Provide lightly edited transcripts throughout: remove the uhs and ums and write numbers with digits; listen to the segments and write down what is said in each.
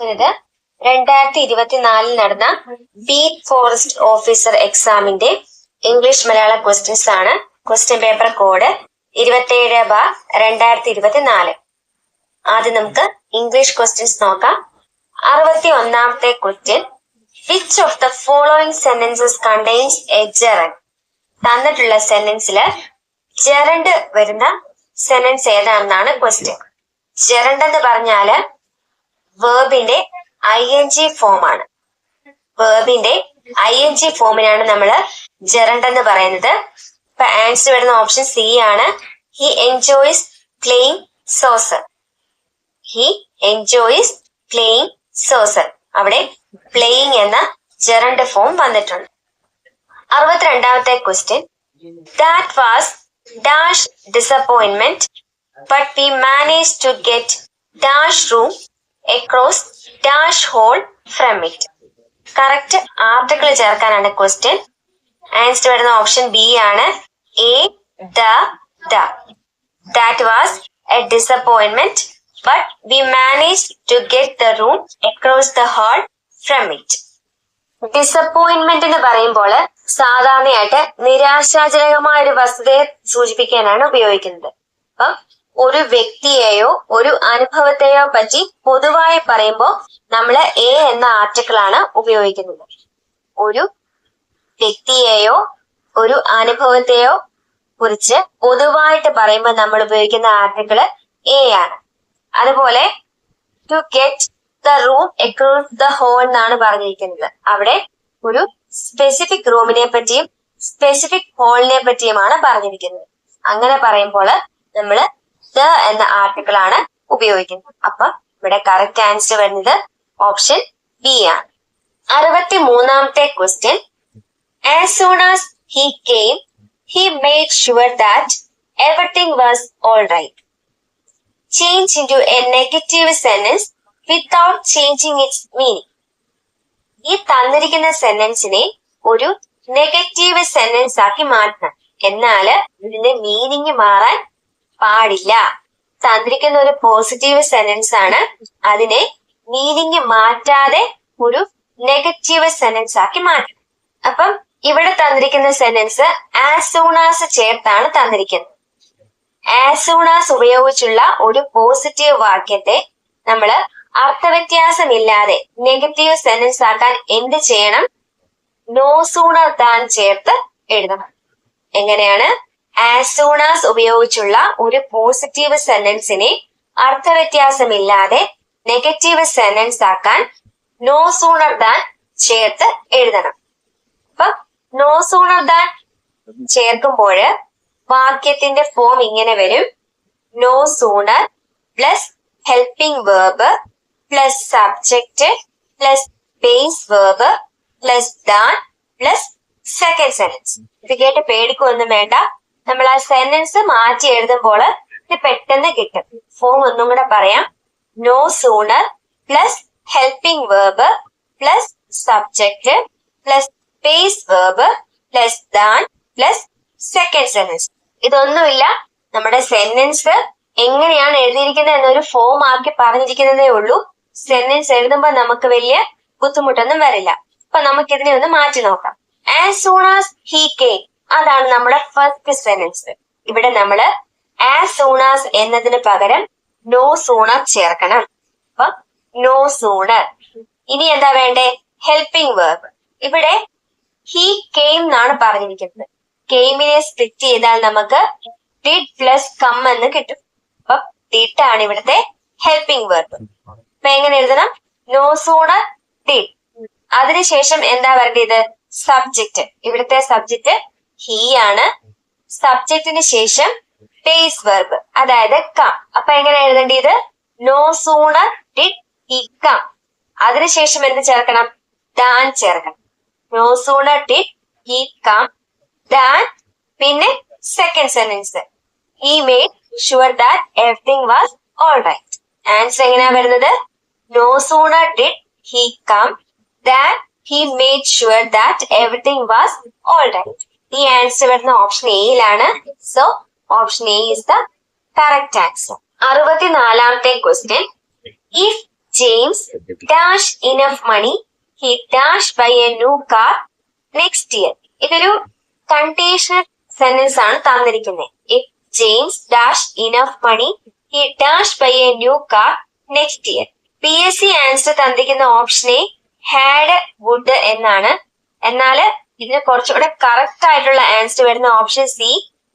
നോക്കുന്നത് 2024 നടന്ന beat forest officer എക്സാമിന്റെ ഇംഗ്ലീഷ് മലയാളം ക്വസ്റ്റ്യൻസ് ആണ്. Question paper code 27/2024. ആദ്യം നമുക്ക് ഇംഗ്ലീഷ് ക്വസ്റ്റ്യൻസ് നോക്കാം. 61ാമത്തെ question, which of the following sentences contains a gerund? തന്നിട്ടുള്ള സെന്റൻസില് ജെറണ്ട് വരുന്ന സെന്റൻസ് ഏതാണെന്നാണ് ക്വസ്റ്റ്യൻ. ജെറണ്ട് എന്ന് പറഞ്ഞാല് വേർബിന്റെ ING ഫോം ആണ്. വേർബിന്റെ ING ഫോമിനാണ് നമ്മള് ജെറണ്ട് എന്ന് പറയുന്നത്. ഇപ്പൊ ആൻസർ വരുന്ന ഓപ്ഷൻ സി ആണ്. He enjoys playing soccer. He enjoys playing soccer. അവിടെ പ്ലേയിങ് എന്ന ജെറണ്ട് ഫോം വന്നിട്ടുണ്ട്. 62ാമത്തെ question, that was dash disappointment but we manage to get dash room across dash hole from it. Correct article ചേർക്കാനാണ് question. Answer വരുന്ന option B ആണ്. A the. That was a disappointment but we managed to get the room across the hall from it. Disappointment എന്ന് പറയുമ്പോൾ സാധാരണയായിട്ട് നിരാശാജനകമായ ഒരു വസ്തുതയെ സൂചിപ്പിക്കാനാണ് ഉപയോഗിക്കുന്നത്. അപ്പം ഒരു വ്യക്തിയെയോ ഒരു അനുഭവത്തെയോ പറ്റി പൊതുവായി പറയുമ്പോൾ നമ്മൾ എ എന്ന ആർട്ടിക്കിൾ ആണ് ഉപയോഗിക്കുന്നത്. ഒരു വ്യക്തിയെയോ ഒരു അനുഭവത്തെയോ കുറിച്ച് പൊതുവായിട്ട് പറയുമ്പോൾ നമ്മൾ ഉപയോഗിക്കുന്ന ആർട്ടിക്കിൾ എ ആണ്. അതുപോലെ to get the room across the hall എന്നാണ് പറഞ്ഞിരിക്കുന്നത്. അവിടെ ഒരു സ്പെസിഫിക് റൂമിനെ പറ്റിയും സ്പെസിഫിക് ഹോളിനെ പറ്റിയുമാണ് പറഞ്ഞിരിക്കുന്നത്. അങ്ങനെ പറയുമ്പോൾ നമ്മള് ദ എന്ന ആർട്ടിക്കിൾ ആണ് ഉപയോഗിക്കുന്നത്. അപ്പൊ ഇവിടെ കറക്റ്റ് ആൻസർ വരുന്നത് ഓപ്ഷൻ ബി ആണ്. 63ാമത്തെ question, as soon as he came he made sure that everything was all right. Change into a negative sentence without changing its meaning. ഈ തന്നിരിക്കുന്ന സെന്റൻസിനെ ഒരു നെഗറ്റീവ് സെന്റൻസ് ആക്കി മാറ്റണം. എന്നാല് ഇതിന്റെ മീനിങ് മാറാൻ പാടില്ല. തന്നിരിക്കുന്ന ഒരു പോസിറ്റീവ് സെന്റൻസ് ആണ്. അതിനെ മീനിങ് മാറ്റാതെ ഒരു നെഗറ്റീവ് സെന്റൻസ് ആക്കി മാറ്റണം. അപ്പം ഇവിടെ തന്നിരിക്കുന്ന സെന്റൻസ് ആസ് സൂൺ ആസ് ചേർത്താണ് തന്നിരിക്കുന്നത്. ആസ് സൂൺ ആസ് ഉപയോഗിച്ചുള്ള ഒരു പോസിറ്റീവ് വാക്യത്തെ നമ്മള് അർത്ഥവ്യത്യാസമില്ലാതെ നെഗറ്റീവ് സെന്റൻസ് ആക്കാൻ എന്ത് ചെയ്യണം? നോ സൂണർ ദാൻ ചേർത്ത് എഴുതണം. എങ്ങനെയാണ്? ആസ് സൂൺ ആസ് ഉപയോഗിച്ചുള്ള ഒരു പോസിറ്റീവ് സെന്റൻസിനെ അർത്ഥവ്യത്യാസമില്ലാതെ നെഗറ്റീവ് സെന്റൻസ് ആക്കാൻ നോ സൂണർ ദാൻ ചേർത്ത് എഴുതണം. അപ്പൊ നോ സൂണർ ദാൻ ചേർക്കുമ്പോൾ വാക്യത്തിന്റെ ഫോം ഇങ്ങനെ വരും. No sooner plus helping verb plus subject plus base verb plus than plus second sentence. ഇത് കേട്ട് പേടിക്കൊന്നും വേണ്ട. നമ്മൾ ആ സെന്റൻസ് മാറ്റി എഴുതുമ്പോൾ ഇത് പെട്ടെന്ന് കിട്ടും. ഫോം ഒന്നും കൂടെ പറയാം. No sooner plus helping verb plus subject plus base verb plus than plus second sentence. ഇതൊന്നുമില്ല, നമ്മുടെ സെന്റൻസ് എങ്ങനെയാണ് എഴുതിയിരിക്കുന്നത് എന്നൊരു ഫോം ആക്കി പറഞ്ഞിരിക്കുന്നതേ ഉള്ളൂ. സെന്റൻസ് എഴുതുമ്പോൾ നമുക്ക് വലിയ ബുദ്ധിമുട്ടൊന്നും വരില്ല. അപ്പൊ നമുക്കിതിനെ ഒന്ന് മാറ്റി നോക്കാം. As soon as he came, അതാണ് നമ്മുടെ ഫസ്റ്റ് സെന്റൻസ്. ഇവിടെ നമ്മള് ആസ് സൂൺ ആസ് എന്നതിന് പകരം നോ സൂണർ ചേർക്കണം. അപ്പൊ നോ സൂണർ. ഇനി എന്താ വേണ്ടേ? Helping verb. ഇവിടെ ഹി കെയിം എന്നാണ് പറഞ്ഞിരിക്കുന്നത്. കെയിമിനെ സ്പ്ലിറ്റ് ചെയ്താൽ നമുക്ക് ഡിഡ് പ്ലസ് കം എന്ന് കിട്ടും. അപ്പൊ ഡിഡ് ആണ് ഇവിടുത്തെ ഹെൽപ്പിംഗ് വേർബ്. അപ്പൊ എങ്ങനെ എഴുതണം? No sooner did. അതിനുശേഷം എന്താ വരേണ്ടത്? സബ്ജക്റ്റ്. ഇവിടുത്തെ സബ്ജക്റ്റ് ഹി ആണ്. സബ്ജക്റ്റിന് ശേഷം ബേസ് വെർബ്, അതായത് കം. അപ്പൊ എങ്ങനെ എഴുതേണ്ടത്? No sooner did he come. അതിനുശേഷം എന്ത് ചേർക്കണം? ദാൻ ചേർക്കണം. No sooner did he come than, പിന്നെ second sentence he made sure that everything was all right. Answer എങ്ങനെയാ വരുന്നത്? നോ സൂണർ ഡിഡ് ഹി കം ദാൻ he made sure that everything was all right. ഈ ആൻസർ വരുന്ന option എയിലാണ്. So option A is the correct answer. 64ാമത്തെ question, if James dash enough money. He dash buy a new car next year. ഇതൊരു conditional sentence ആണ് തന്നിരിക്കുന്നത്. If James dash enough money he dash buy a new car next year. PSC answer തന്നിരിക്കുന്ന ഓപ്ഷനെ had would എന്നാണ്. എന്നാല് ഇതിന് കുറച്ചുകൂടെ correct ആയിട്ടുള്ള ആൻസർ വരുന്ന ഓപ്ഷൻ സി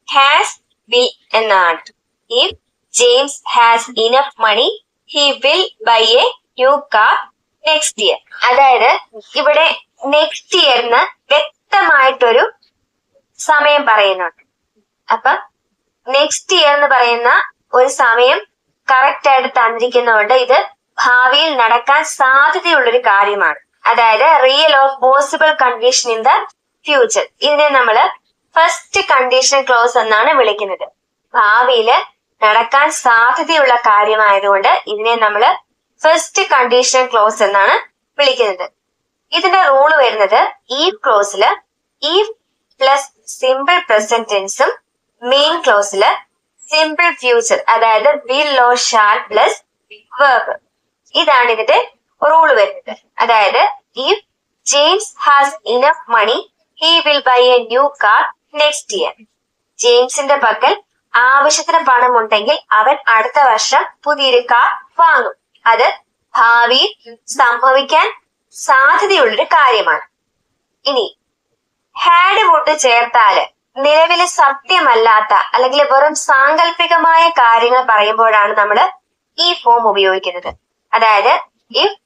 ഹാസ് വിൽ എന്നാണ്. If James has enough money he will buy a new car next year. അതായത് ഇവിടെ നെക്സ്റ്റ് ഇയറിന് വ്യക്തമായിട്ടൊരു സമയം പറയുന്നുണ്ട്. അപ്പൊ നെക്സ്റ്റ് ഇയർ എന്ന് പറയുന്ന ഒരു സമയം കറക്റ്റ് ആയിട്ട് തന്നിരിക്കുന്നതുകൊണ്ട് ഇത് ഭാവിയിൽ നടക്കാൻ സാധ്യതയുള്ളൊരു കാര്യമാണ്. അതായത് real or possible condition in the future. ഇതിനെ നമ്മള് ഫസ്റ്റ് കണ്ടീഷൻ ക്ലോസ് എന്നാണ് വിളിക്കുന്നത്. ഭാവിയില് നടക്കാൻ സാധ്യതയുള്ള കാര്യമായതുകൊണ്ട് ഇതിനെ നമ്മള് ഫസ്റ്റ് കണ്ടീഷൻ ക്ലോസ് എന്നാണ് വിളിക്കുന്നത്. ഇതിന്റെ റൂള് വരുന്നത് ഈഫ് ക്ലോസില് ഈഫ് പ്ലസ് സിമ്പിൾ പ്രസന്റ് ടെൻസും മെയിൻ ക്ലോസില് സിമ്പിൾ ഫ്യൂച്ചർ അതായത് will or shall plus verb. ഇതാണ് ഇതിന്റെ റൂള് വരുന്നത്. അതായത് if James has enough money he will buy a new car next year. ജെയിംസിന്റെ പക്കൽ ആവശ്യത്തിന് പണം ഉണ്ടെങ്കിൽ അവൻ അടുത്ത വർഷം പുതിയൊരു കാർ വാങ്ങും. അത് ഭാവിയിൽ സംഭവിക്കാൻ സാധ്യതയുള്ളൊരു കാര്യമാണ്. ഇനി ഹാഡ് വുഡ് ചേർത്താല് നിലവിലെ സത്യമല്ലാത്ത അല്ലെങ്കിൽ വെറും സാങ്കല്പികമായ കാര്യങ്ങൾ പറയുമ്പോഴാണ് നമ്മൾ ഈ ഫോം ഉപയോഗിക്കുന്നത്. അതായത് if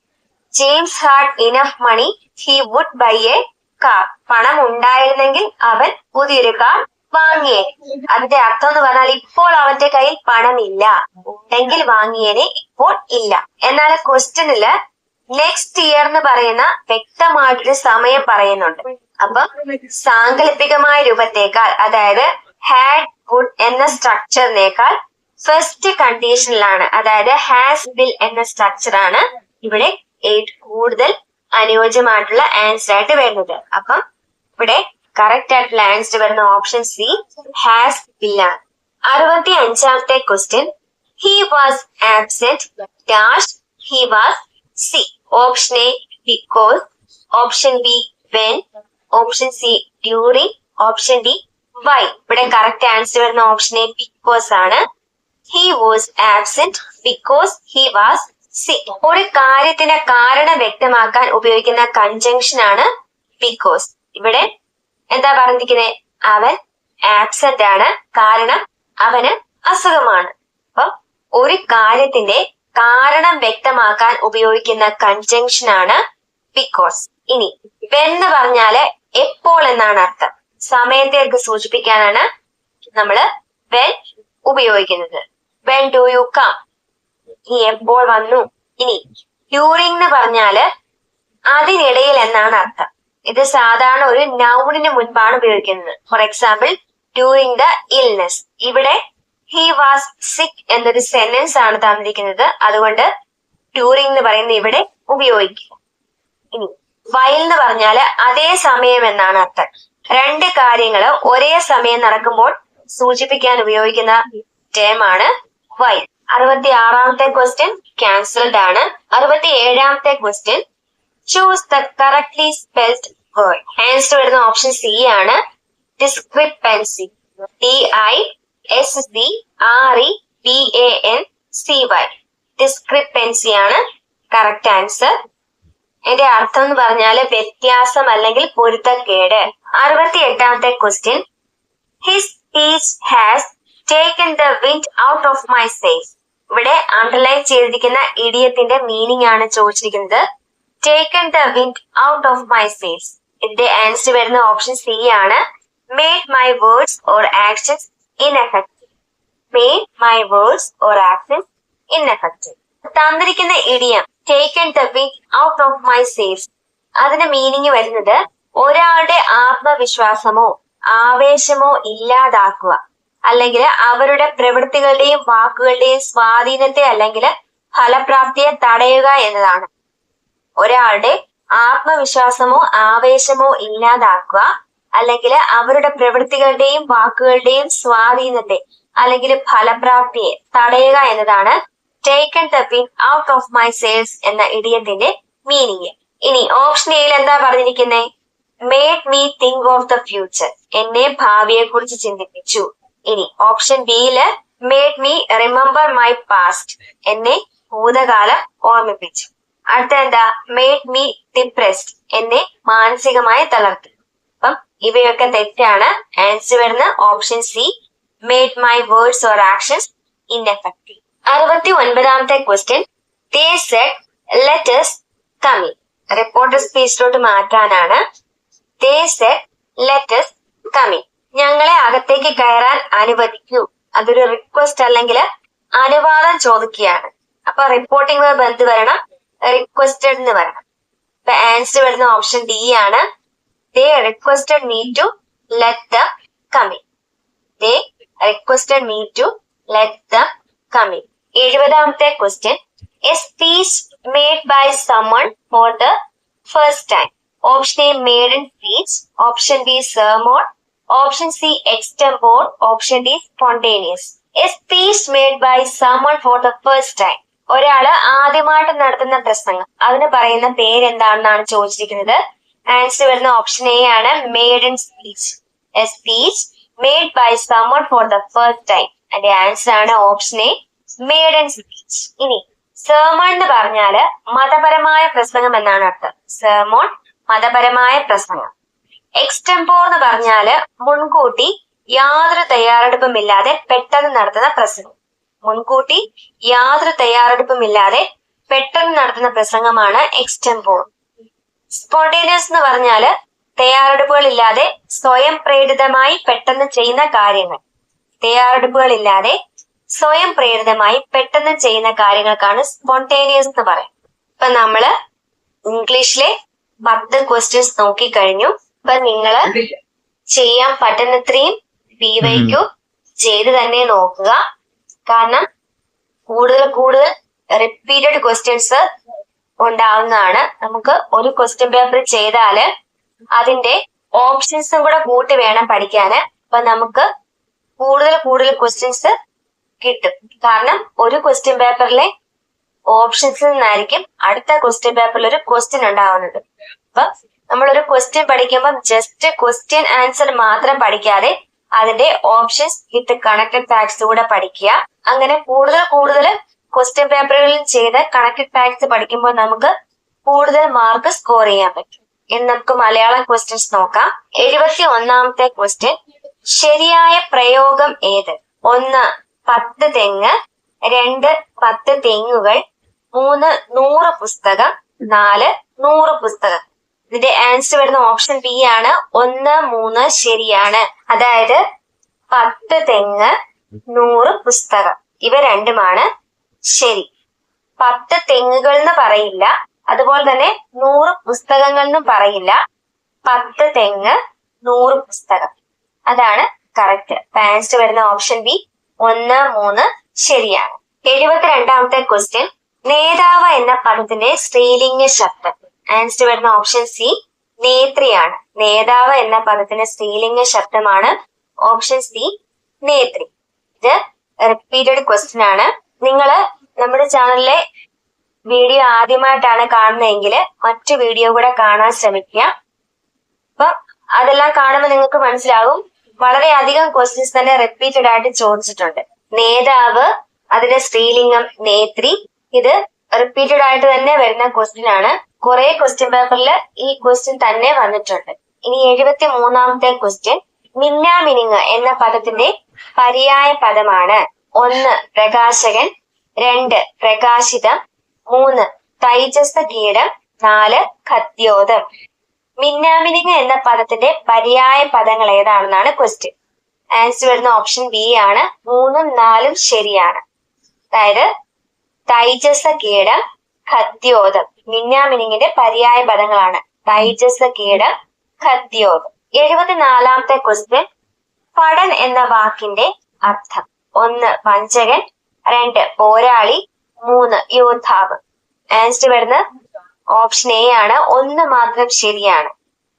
James had enough money he would buy a car. പണം ഉണ്ടായിരുന്നെങ്കിൽ അവൻ പുതിയൊരു കാർ വാങ്ങിയേ. അതിന്റെ അർത്ഥം എന്ന് പറഞ്ഞാൽ ഇപ്പോൾ അവന്റെ കയ്യിൽ പണമില്ല, ഉണ്ടെങ്കിൽ വാങ്ങിയേനെ, ഇപ്പോൾ ഇല്ല. എന്നാൽ ക്വസ്റ്റ്യനില് നെക്സ്റ്റ് ഇയർ എന്ന് പറയുന്ന വ്യക്തമായിട്ടൊരു സമയം പറയുന്നുണ്ട്. അപ്പൊ സാങ്കല്പികമായ രൂപത്തേക്കാൾ അതായത് ഹാഡ് വുഡ് എന്ന സ്ട്രക്ചറിനേക്കാൾ ഫസ്റ്റ് കണ്ടീഷനിലാണ് അതായത് ഹാസ് വിൽ എന്ന സ്ട്രക്ചർ ആണ് ഇവിടെ കൂടുതൽ അനുയോജ്യമായിട്ടുള്ള ആൻസർ ആയിട്ട് വരുന്നത്. അപ്പം ഇവിടെ കറക്റ്റ് ആയിട്ടുള്ള ആൻസർ വരുന്ന ഓപ്ഷൻ സി ഹാസ് വിൽ ആണ്. 65ാമത്തെ question he was absent dash he was C. Option A because, option B when, option C during, option D why. ഇവിടെ കറക്റ്റ് ആൻസർ വരുന്ന ഓപ്ഷൻ എ ബിക്കോസ് ആണ്. He was absent because he was sick. ഒരു കാര്യത്തിന്റെ കാരണം വ്യക്തമാക്കാൻ ഉപയോഗിക്കുന്ന conjunction ആണ് because. ഇവിടെ എന്താ പറഞ്ഞിരിക്കുന്നത്? അവൻ ആബ്സെന്റ് ആണ്, കാരണം അവന് അസുഖമാണ്. അപ്പം ഒരു കാര്യത്തിന്റെ കാരണം വ്യക്തമാക്കാൻ ഉപയോഗിക്കുന്ന കൺജങ്ഷൻ ആണ് ബിക്കോസ്. ഇനി വെൻ എന്ന് പറഞ്ഞാല് എപ്പോൾ എന്നാണ് അർത്ഥം. സമയത്തേക്ക് സൂചിപ്പിക്കാനാണ് നമ്മള് വെൻ ഉപയോഗിക്കുന്നത്. വെൻ ഡു യു കം, നീ എപ്പോൾ വന്നു. ഇനി ഡ്യൂറിംഗ് എന്ന് പറഞ്ഞാല് അതിനിടയിൽ എന്നാണ് അർത്ഥം. ഇത് സാധാരണ ഒരു നൗണിന് മുൻപാണ് ഉപയോഗിക്കുന്നത്. For example during the illness. ഇവിടെ ഹി വാസ് സിക്ക് എന്നൊരു സെന്റൻസ് ആണ് തന്നിരിക്കുന്നത്, അതുകൊണ്ട് ഡ്യൂറിംഗ് എന്ന് പറയുന്നത് ഇവിടെ ഉപയോഗിക്കുക. ഇനി വൈൽ എന്ന് പറഞ്ഞാല് അതേ സമയം എന്നാണ് അർത്ഥം. രണ്ട് കാര്യങ്ങൾ ഒരേ സമയം നടക്കുമ്പോൾ സൂചിപ്പിക്കാൻ ഉപയോഗിക്കുന്ന ടേം ആണ് വൈൽ. 66ാമത്തെ ക്വസ്റ്റ്യൻ ക്യാൻസൽഡ് ആണ്. 67ാമത്തെ question choose the correctly spelled word. Answer വരുന്ന ഓപ്ഷൻ സി ആണ് ഡിസ്ക്രിപ്പൻസി. DISCREPANCY. ഡിസ്ക്രിപ്പൻസി ആണ് കറക്റ്റ് ആൻസർ. എന്റെ അർത്ഥം എന്ന് പറഞ്ഞാല് വ്യത്യാസം അല്ലെങ്കിൽ പൊരുത്തക്കേട്. 68ാമത്തെ question his speech has taken the wind out of my sails. ഇവിടെ അണ്ടർലൈൻ ചെയ്തിരിക്കുന്ന ഇഡിയത്തിന്റെ മീനിങ് ആണ് ചോദിച്ചിരിക്കുന്നത്. Taken the wind out of my sails. ഇതിന്റെ ആൻസർ വരുന്ന ഓപ്ഷൻ സി ആണ് made my words or actions ineffective. Made my words or actions ineffective. തന്നിരിക്കുന്ന idiom taken the wind out of my sails, അതിന്റെ meaning വരുന്നത് ഒരാളുടെ ആത്മവിശ്വാസമോ ആവേശമോ ഇല്ലാതാക്കുക, അല്ലെങ്കിൽ അവരുടെ പ്രവൃത്തികളുടെയും വാക്കുകളുടെയും സ്വാധീനത്തെ അല്ലെങ്കിൽ ഫലപ്രാപ്തിയെ തടയുക എന്നതാണ്. ഒരാളുടെ ആത്മവിശ്വാസമോ ആവേശമോ ഇല്ലാതാക്കുക, അല്ലെങ്കിൽ അവരുടെ പ്രവൃത്തികളുടെയും വാക്കുകളുടെയും സ്വാധീനത്തെ അല്ലെങ്കിൽ ഫലപ്രാപ്തിയെ തടയുക എന്നതാണ് taken the wind out of my sails എന്ന ഇഡിയത്തിന്റെ മീനിങ്. ഇനി ഓപ്ഷൻ എയിൽ എന്താ പറഞ്ഞിരിക്കുന്നത്? Made me think of the future, എന്നെ ഭാവിയെ കുറിച്ച് ചിന്തിപ്പിച്ചു. ഇനി ഓപ്ഷൻ ബിയില് made me remember my past, എന്നെ ഭൂതകാലം ഓർമ്മിപ്പിച്ചു. അടുത്ത എന്താ? മേഡ് മീ ഡിപ്രസ്ഡ്, എന്നെ മാനസികമായി തളർത്തി. അപ്പം ഇവയൊക്കെ തെറ്റാണ്. ആൻസർ വരുന്ന option C, made my words or actions ineffective. 69ാമത്തെ question, they said let us come in. Reporter സ്പീച്ചിലോട്ട് മാറ്റാനാണ്. They said let us come in. ഞങ്ങളെ അകത്തേക്ക് കയറാൻ അനുവദിക്കൂ. അതൊരു റിക്വസ്റ്റ് അല്ലെങ്കിൽ അനുവാദം ചോദിക്കുകയാണ്. അപ്പൊ റിപ്പോർട്ടിംഗ് വെർബ് എന്ത് വരണം? റിക്വസ്റ്റഡ് എന്ന് വരണം. അപ്പൊ ആൻസർ വരുന്ന ഓപ്ഷൻ ഡി ആണ്. They requested me to let them come in. They requested me to let them come in. 70ാമത്തെ question, a speech made by someone for the first time. Option A maiden speech, option B sermon, option C extempore, option D spontaneous. A speech made by someone for the first time. ഒരാള് ആദ്യമായിട്ട് നടത്തുന്ന പ്രസംഗം, അതിന് പറയുന്ന പേരെന്താണെന്നാണ് ചോദിച്ചിരിക്കുന്നത്. Answer വരുന്ന option A ആണ്, maiden speech. A speech made by someone for the first time. അതിന്റെ ആൻസർ ആണ് ഓപ്ഷൻ എ, maiden speech. ഇനി sermon എന്ന് പറഞ്ഞാല് മതപരമായ പ്രസംഗം എന്നാണ് അർത്ഥം. sermon മതപരമായ പ്രസംഗം. extempore എന്ന് പറഞ്ഞാല് മുൻകൂട്ടി യാതൊരു തയ്യാറെടുപ്പുമില്ലാതെ പെട്ടെന്ന് നടത്തുന്ന പ്രസംഗം. മുൻകൂട്ടി യാതൊരു തയ്യാറെടുപ്പുമില്ലാതെ പെട്ടെന്ന് നടത്തുന്ന പ്രസംഗമാണ് extempore. സ്പോണ്ടേനിയസ് എന്ന് പറഞ്ഞാല് തയ്യാറെടുപ്പുകളില്ലാതെ സ്വയം പ്രേരിതമായി പെട്ടെന്ന് ചെയ്യുന്ന കാര്യങ്ങൾ. തയ്യാറെടുപ്പുകളില്ലാതെ സ്വയം പ്രേരിതമായി പെട്ടെന്ന് ചെയ്യുന്ന കാര്യങ്ങൾക്കാണ് സ്പോണ്ടേനിയസ് എന്ന് പറയുന്നത്. ഇപ്പൊ നമ്മള് ഇംഗ്ലീഷിലെ 10 ക്വസ്റ്റ്യൻസ് നോക്കിക്കഴിഞ്ഞു. ഇപ്പൊ നിങ്ങള് ചെയ്യാൻ പറ്റുന്നത്രയും PYQ ചെയ്ത് തന്നെ നോക്കുക. കാരണം കൂടുതൽ റിപ്പീറ്റഡ് ക്വസ്റ്റ്യൻസ് ഉണ്ടാവുന്നതാണ്. നമുക്ക് ഒരു ക്വസ്റ്റ്യൻ പേപ്പർ ചെയ്താല് അതിന്റെ ഓപ്ഷൻസും കൂടെ കൂട്ടി വേണം പഠിക്കാന്. അപ്പൊ നമുക്ക് കൂടുതൽ ക്വസ്റ്റ്യൻസ് കിട്ടും. കാരണം ഒരു ക്വസ്റ്റ്യൻ പേപ്പറിലെ ഓപ്ഷൻസിൽ നിന്നായിരിക്കും അടുത്ത ക്വസ്റ്റ്യൻ പേപ്പറിൽ ഒരു ക്വസ്റ്റ്യൻ ഉണ്ടാവുന്നത്. അപ്പൊ നമ്മളൊരു ക്വസ്റ്റ്യൻ പഠിക്കുമ്പോൾ ജസ്റ്റ് ക്വസ്റ്റ്യൻ ആൻസർ മാത്രം പഠിക്കാതെ അതിന്റെ ഓപ്ഷൻസ് വിത്ത് കണക്റ്റഡ് ഫാക്ട്സ് കൂടെ പഠിക്കുക. അങ്ങനെ കൂടുതൽ ക്വസ്റ്റ്യൻ പേപ്പറുകളിൽ ചെയ്ത് കണക്റ്റഡ് ഫാക്ട്സ് പഠിക്കുമ്പോൾ നമുക്ക് കൂടുതൽ മാർക്ക് സ്കോർ ചെയ്യാൻ പറ്റും. ഇനി നമുക്ക് മലയാളം ക്വസ്റ്റ്യൻസ് നോക്കാം. 71ാമത്തെ ക്വസ്റ്റ്യൻ, ശരിയായ പ്രയോഗം ഏത്? 1 10 തെങ്ങ്, 2 10 തെങ്ങുകൾ, 3 100 പുസ്തകം, 4 100 പുസ്തകം. ഇതിന്റെ ആൻസർ വരുന്ന ഓപ്ഷൻ ബി ആണ്. 1 3 ശരിയാണ്. അതായത് 10 തെങ്ങ് 100 പുസ്തകം ഇവ രണ്ടുമാണ് ശരി. 10 തെങ്ങുകൾ എന്ന് പറയില്ല, അതുപോലെ തന്നെ 100 പുസ്തകങ്ങൾ എന്നും പറയില്ല. 10 തെങ്ങ് 100 പുസ്തകം അതാണ് കറക്റ്റ്. ആൻസർ വരുന്ന ഓപ്ഷൻ ബി 1 3 ശരിയാണ്. 72ാമത്തെ ക്വസ്റ്റ്യൻ, നേതാവ് എന്ന പദത്തിന്റെ സ്ത്രീലിംഗ ശബ്ദം. ആൻസർ വരുന്ന ഓപ്ഷൻ സി നേത്രിയാണ്. നേതാവ് എന്ന പദത്തിന്റെ സ്ത്രീലിംഗ ശബ്ദമാണ് ഓപ്ഷൻ സി നേത്രി. ഇത് റിപ്പീറ്റഡ് ക്വസ്റ്റ്യൻ ആണ്. നിങ്ങള് നമ്മുടെ ചാനലിലെ വീഡിയോ ആദ്യമായിട്ടാണ് കാണുന്നതെങ്കിൽ മറ്റു വീഡിയോ കൂടെ കാണാൻ ശ്രമിക്കുക. അപ്പൊ അതെല്ലാം കാണുമ്പോൾ നിങ്ങൾക്ക് മനസ്സിലാകും വളരെയധികം ക്വസ്റ്റ്യൻസ് തന്നെ റിപ്പീറ്റഡ് ആയിട്ട് ചോദിച്ചിട്ടുണ്ട്. നേതാവ്, അതിന്റെ സ്ത്രീലിംഗം നേത്രി, ഇത് റിപ്പീറ്റഡ് ആയിട്ട് തന്നെ വരുന്ന ക്വസ്റ്റ്യൻ ആണ്. കുറെ ക്വസ്റ്റ്യൻ പേപ്പറിൽ ഈ ക്വസ്റ്റ്യൻ തന്നെ വന്നിട്ടുണ്ട്. ഇനി 73ാമത്തെ ക്വസ്റ്റ്യൻ, മിന്നാമിനുങ്ങ് എന്ന പദത്തിന്റെ പര്യായ പദമാണ്. 1 പ്രകാശകൻ, 2 പ്രകാശിതം, 3 തൈജസ കീടം, 4 ഖദ്യോതം. മിന്നാമിനുങ്ങ് എന്ന പദത്തിന്റെ പര്യായ പദങ്ങൾ ഏതാണെന്നാണ് ക്വസ്റ്റ്യൻ. ആൻസർ വരുന്ന ഓപ്ഷൻ ബി ആണ്. 3ഉം 4ഉം ശരിയാണ്. അതായത് തൈജസ കീടം, ഖദ്യോതം മിന്നാമിനുങ്ങിന്റെ പര്യായ പദങ്ങളാണ്. തൈജസ കീടം, ഖദ്യോതം. 74ാമത്തെ ക്വസ്റ്റ്യൻ, പടൻ എന്ന വാക്കിന്റെ അർത്ഥം. 1 വഞ്ചകൻ, 2 പോരാളി, 3 യോദ്ധാവ്. ആൻസർ വരുന്ന ഓപ്ഷൻ എ ആണ്. 1 മാത്രം ശരിയാണ്.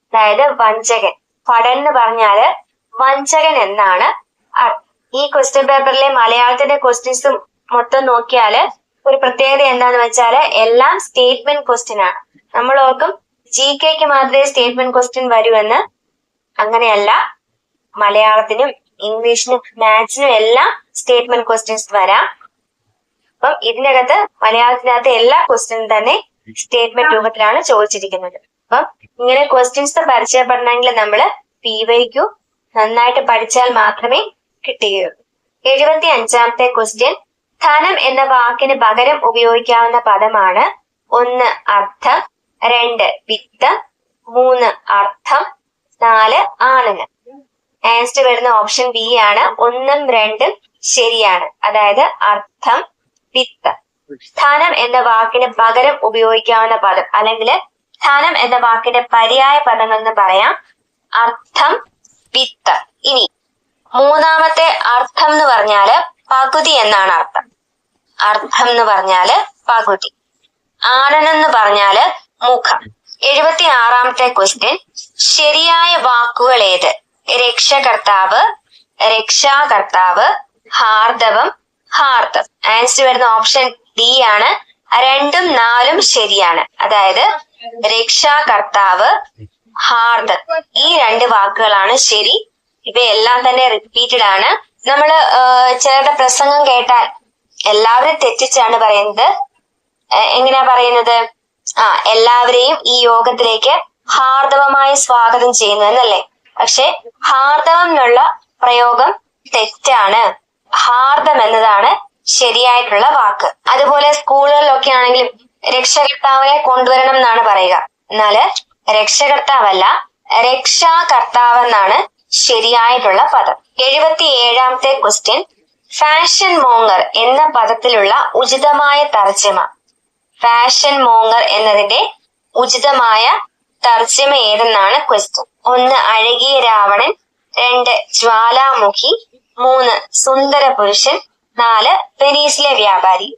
അതായത് വഞ്ചകൻ. പടൻ എന്ന് പറഞ്ഞാല് വഞ്ചകൻ എന്നാണ് അർത്ഥം. ഈ ക്വസ്റ്റ്യൻ പേപ്പറിലെ മലയാളത്തിന്റെ ക്വസ്റ്റ്യൻസും മൊത്തം നോക്കിയാല് ഒരു പ്രത്യേകത എന്താന്ന് വെച്ചാല് എല്ലാം സ്റ്റേറ്റ്മെന്റ് ക്വസ്റ്റ്യൻ ആണ്. നമ്മൾ ഓർക്കും GK മാത്രമേ സ്റ്റേറ്റ്മെന്റ് ക്വസ്റ്റ്യൻ വരൂ എന്ന്. അങ്ങനെയല്ല, മലയാളത്തിനും ഇംഗ്ലീഷിനും മാത്സിനും എല്ലാം സ്റ്റേറ്റ്മെന്റ് ക്വസ്റ്റ്യൻസ് വരാം. അപ്പം ഇതിനകത്ത് മലയാളത്തിനകത്ത് എല്ലാ ക്വസ്റ്റ്യനും തന്നെ സ്റ്റേറ്റ്മെന്റ് രൂപത്തിലാണ് ചോദിച്ചിരിക്കുന്നത്. അപ്പം ഇങ്ങനെ ക്വസ്റ്റ്യൻസ് പരിചയപ്പെടണമെങ്കിൽ നമ്മള് PYQ നന്നായിട്ട് പഠിച്ചാൽ മാത്രമേ കിട്ടുകയുള്ളൂ. 75ാമത്തെ ക്വസ്റ്റ്യൻ, ധനം എന്ന വാക്കിന് പകരം ഉപയോഗിക്കാവുന്ന പദമാണ് 1 അർത്ഥം, 2 വിത്ത്, 3 അർത്ഥം, 4 ആണെന്ന്. ആൻസർ വരുന്ന ഓപ്ഷൻ ബി ആണ്. 1ഉം 2ഉം ശരിയാണ്. അതായത് അർത്ഥം, വിത്ത്. ധനം എന്ന വാക്കിന് പകരം ഉപയോഗിക്കാവുന്ന പദം അല്ലെങ്കിൽ ധനം എന്ന വാക്കിന്റെ പര്യായ പദങ്ങൾ എന്ന് പറയാം അർത്ഥം, വിത്ത്. ഇനി മൂന്നാമത്തെ അർത്ഥം എന്ന് പറഞ്ഞാല് പകുതി എന്നാണ് അർത്ഥം. അർത്ഥം എന്ന് പറഞ്ഞാല് പകുതി. ആനനം എന്ന് പറഞ്ഞാല് മുഖം. 76ാമത്തെ ക്വസ്റ്റ്യൻ, ശരിയായ വാക്കുകൾ ഏത്? രക്ഷകർത്താവ്, രക്ഷാകർത്താവ്, ഹാർദവം, ഹാർദം. ആൻസർ വരുന്ന ഓപ്ഷൻ ഡി ആണ്. 2ഉം 4ഉം ശരിയാണ്. അതായത് രക്ഷാകർത്താവ്, ഹാർദം, ഈ 2 വാക്കുകളാണ് ശരി. ഇവയെല്ലാം തന്നെ റിപ്പീറ്റഡ് ആണ്. നമ്മള് ചിലരുടെ പ്രസംഗം കേട്ടാൽ എല്ലാവരും തെറ്റിച്ചാണ് പറയുന്നത്. എങ്ങനെയാ പറയുന്നത്? എല്ലാവരെയും ഈ യോഗത്തിലേക്ക് ഹാർദവമായി സ്വാഗതം ചെയ്യുന്നു എന്നല്ലേ. പക്ഷെ ഹാർദവം എന്നുള്ള പ്രയോഗം തെറ്റാണ്. ഹാർദം എന്നതാണ് ശരിയായിട്ടുള്ള വാക്ക്. അതുപോലെ സ്കൂളുകളിലൊക്കെ ആണെങ്കിലും രക്ഷകർത്താവിനെ കൊണ്ടുവരണം എന്നാണ് പറയുക. എന്നാല് രക്ഷകർത്താവല്ല, രക്ഷാകർത്താവ് എന്നാണ് ശരിയായിട്ടുള്ള പദം. 77ാമത്തെ ക്വസ്റ്റ്യൻ, ഫാഷൻ മോങ്ങർ എന്ന പദത്തിലുള്ള ഉചിതമായ തർജ്ജമ. ഫാഷൻ മോങ്ങർ എന്നതിന്റെ ഉചിതമായ തർജ്ജമ ഏതെന്നാണ് ക്വസ്റ്റ്യൻ. 1 അഴകിയ രാവണൻ, 2 ജ്വാലാമുഖി, 3 സുന്ദര പുരുഷൻ, 4 വെനീസിലെ വ്യാപാരി.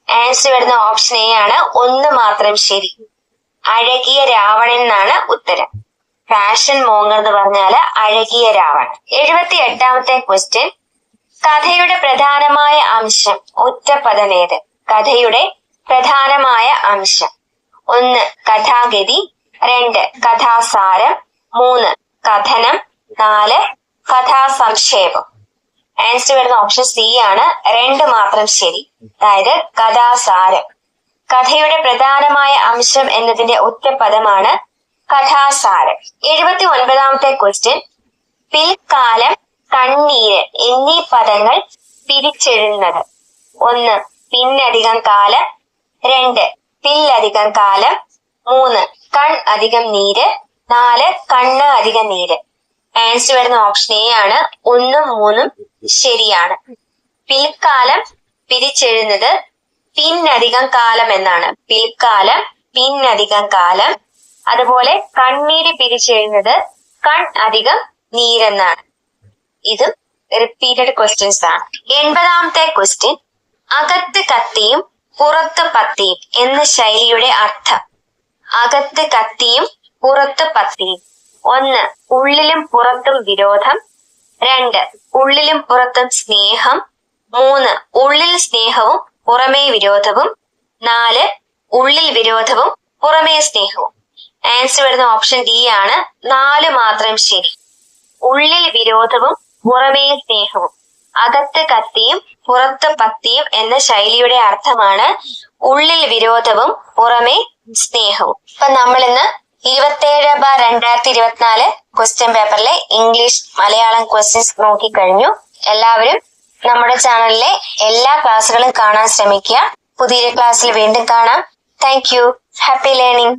ആൻസർ വരുന്ന ഓപ്ഷൻ എ ആണ്. 1 മാത്രം ശരി. അഴകിയ രാവണൻ എന്നാണ് ഉത്തരം. ഫാഷൻ മോങ്ങർ എന്ന് പറഞ്ഞാല് അഴകിയ രാവണൻ. 78ാമത്തെ ക്വസ്റ്റ്യൻ, കഥയുടെ പ്രധാനമായ അംശം ഒറ്റപ്പദമേത്? കഥയുടെ പ്രധാനമായ അംശം. 1 കഥാഗതി, 2 കഥാസാരം, 3 കഥനം, 4 കഥാസംക്ഷേപം. ആൻസർ വരുന്ന ഓപ്ഷൻ സി ആണ്. 2 മാത്രം ശരി. അതായത് കഥാസാരം. കഥയുടെ പ്രധാനമായ അംശം എന്നതിന്റെ ഒറ്റപ്പദമാണ് കഥാസാരം. 79ാമത്തെ ക്വസ്റ്റ്യൻ, പിൽക്കാലം, കണ്ണീര് എന്നീ പദങ്ങൾ പിരിച്ചെഴുതുന്നത്. 1 പിന്നധികം കാലം, 2 പില്ലധികം കാലം, 3 കൺ അധികം നീര്, 4 കണ്ണ് അധികം നീര്. ആൻസർ വരുന്ന ഓപ്ഷൻ എ ആണ്. 1ഉം 3ഉം ശരിയാണ്. പിൽക്കാലം പിരിച്ചെഴുതുന്നത് പിന്നധികം കാലം എന്നാണ്. പിൽക്കാലം, പിന്നധികം കാലം. അതുപോലെ കണ്ണീര് പിരിച്ചെഴുതുന്നത് കൺ അധികം നീരെന്നാണ്. ഇതും റിപ്പീറ്റഡ് ക്വസ്റ്റ്യൻസ് ആണ്. 80ാമത്തെ ക്വസ്റ്റ്യൻ, അകത്ത് കത്തിയും പുറത്ത് പത്തിയും എന്ന ശൈലിയുടെ അർത്ഥം. അകത്ത് കത്തിയും പുറത്ത് പത്തിയും. 1 ഉള്ളിലും പുറത്തും വിരോധം, 2 ഉള്ളിലും പുറത്തും സ്നേഹം, 3 ഉള്ളിൽ സ്നേഹവും പുറമേ വിരോധവും, 4 ഉള്ളിൽ വിരോധവും പുറമേ സ്നേഹവും. ആൻസർ വരുന്ന ഓപ്ഷൻ ഡി ആണ്. 4 മാത്രം ശരി. ഉള്ളിൽ വിരോധവും പുറമേ സ്നേഹവും. അകത്ത് കത്തിയും പുറത്ത് പത്തിയും എന്ന ശൈലിയുടെ അർത്ഥമാണ് ഉള്ളിൽ വിരോധവും പുറമേ സ്നേഹവും. ഇപ്പൊ നമ്മളിന്ന് 27/2024 ക്വസ്റ്റ്യൻ പേപ്പറിലെ ഇംഗ്ലീഷ് മലയാളം ക്വസ്റ്റ്യൻസ് നോക്കിക്കഴിഞ്ഞു. എല്ലാവരും നമ്മുടെ ചാനലിലെ എല്ലാ ക്ലാസ്സുകളും കാണാൻ ശ്രമിക്കുക. പുതിയൊരു ക്ലാസ്സിൽ വീണ്ടും കാണാം. Thank you. Happy learning.